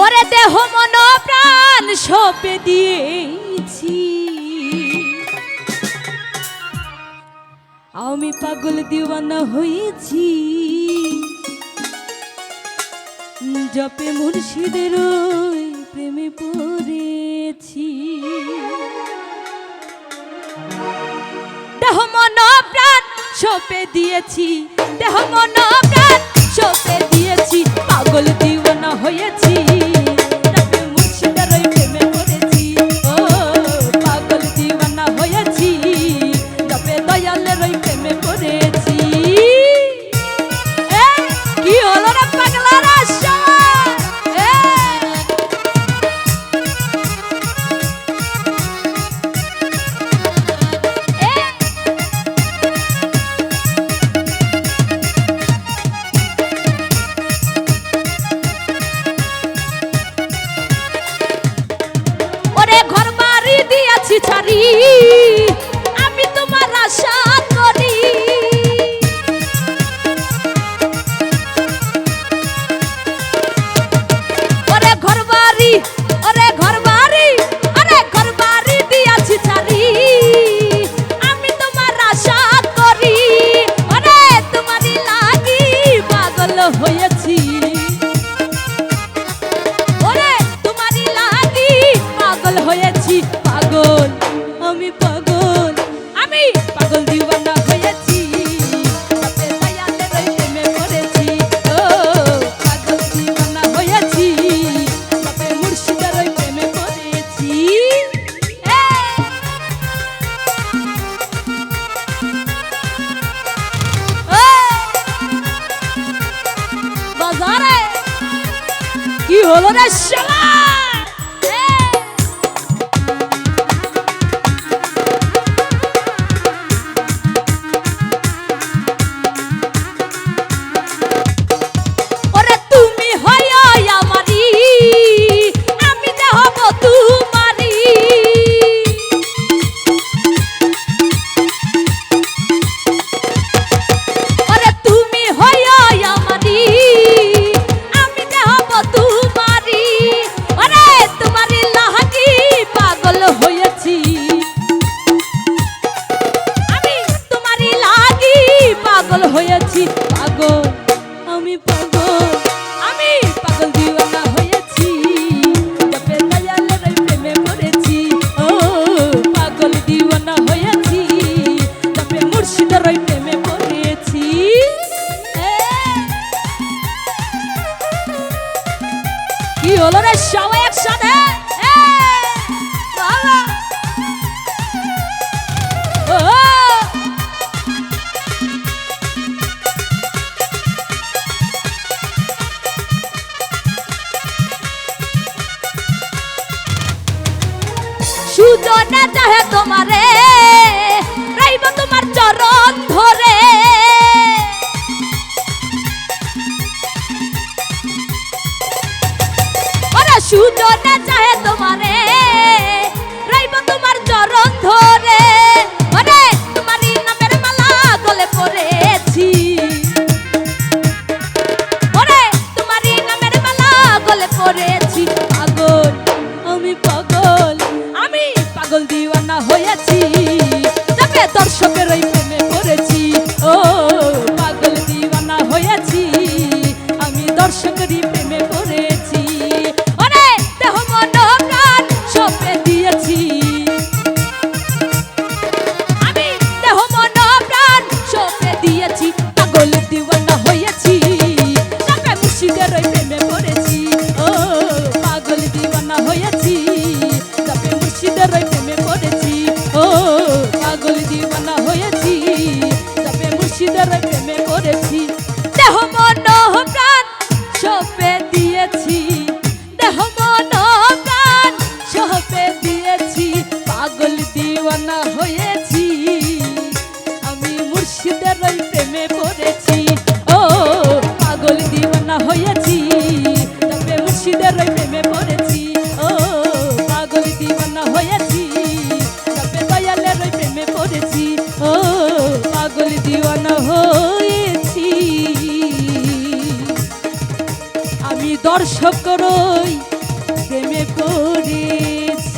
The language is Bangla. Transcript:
ওরে দেহ মন প্রাণ সঁপে দিয়েছি, আমি পাগল দিওয়ানা হয়েছি, জপে মুর্শিদের প্রেমে পড়েছি। দেহ মন প্রাণ সঁপে দিয়েছি, দেহ মন প্রাণ সঁপে দিয়েছি, পাগল দিওয়ানা হয়েছি, জপে মুর্শিদের প্রেমে পড়েছি। ও পাগল দিওয়ানা হয়েছি, জপে দয়ালের প্রেমে পড়েছি। কি হলো রে পাগলার আশা? ওরে ঘর বাড়ি দিয়েছি ছাড়ি, আমি তোমার আশা করি। ওরে ঘর বাড়ি, ওরে ঘর বাড়ি, ওরে ঘর বাড়ি দিয়েছি ছাড়ি, আমি তোমার আশা করি। ওরে তোমারই লাগি পাগল হয়েছি, ওরে তোমারই লাগি পাগল হয়েছি, পাগল আমি পাগল, আমি পাগল দিওয়ানা হয়েছি, জপে দয়ালের প্রেমে পড়েছি। ও পাগল দিওয়ানা হয়েছি, জপে মুর্শিদের প্রেমে পড়েছি। বাজারে কি হলো রে শালা? ওরে তুমি হইয়া আমারি, আমি যে হব তোমারি। ওরে তুমি হইয়া আমারি, আমি যে হব তোমারি। ওরে তোমারই লাগি পাগল হয়েছি, আমি তোমারই লাগি পাগল হয়েছি, পাগল আমি পাগল, আমি পাগল দিওয়ানা হয়েছি, জপে দয়ালের প্রেমে পড়েছি। ও পাগল দিওয়ানা হয়েছি, জপে মুর্শিদের প্রেমে পড়েছি। কি হলো রে সবাই একসাথে? বাবা ও সুজনে চাহে তোমারে, রাইব তোমার চরণ ধরে। ওরে সুজনে চাহে তোমারে, রাইব তোমার চরণ ধরে। ওরে তোমারই নামের মালা গলে পড়েছি, ওরে তোমারই নামের মালা গলে পড়েছি, পাগল আমি পাগল, আমি পাগল দিওয়ানা হয়েছি, জপে দর্শকের প্রেমে পড়েছি। ও পাগল দিওয়ানা হয়েছি, আমি দর্শকেরই প্রেমে পড়েছি। ওরে দেহ মন প্রাণ সঁপে দিয়েছি, আমি দেহ মন প্রাণ সঁপে দিয়েছি, পাগল দিওয়ানা হয়েছি, জপে মুর্শিদের প্রেমে পড়েছি। ও পাগল দিওয়ানা হয়েছি, জপে মুর্শিদের প্রেমে পড়েছি। ও পাগল দিওয়ানা হয়েছি, জপে মুর্শিদের প্রেমে পড়েছি। দেহ মন প্রাণ সঁপে দিয়েছি, দেহ মন প্রাণ সঁপে দিয়েছি, পাগল দিওয়ানা হয়েছি, আমি মুর্শিদের প্রেমে পড়েছি। ও পাগল দিওয়ানা হয়েছি, তবে মুর্শিদের প্রেমে পড়েছি। ও পাগল দিওয়ানা হয়েছি, তবে দয়ালের প্রেমে পড়েছি। ও পাগল দিওয়ানা হয়েছি, আমি দর্শক রই প্রেমে পড়েছি।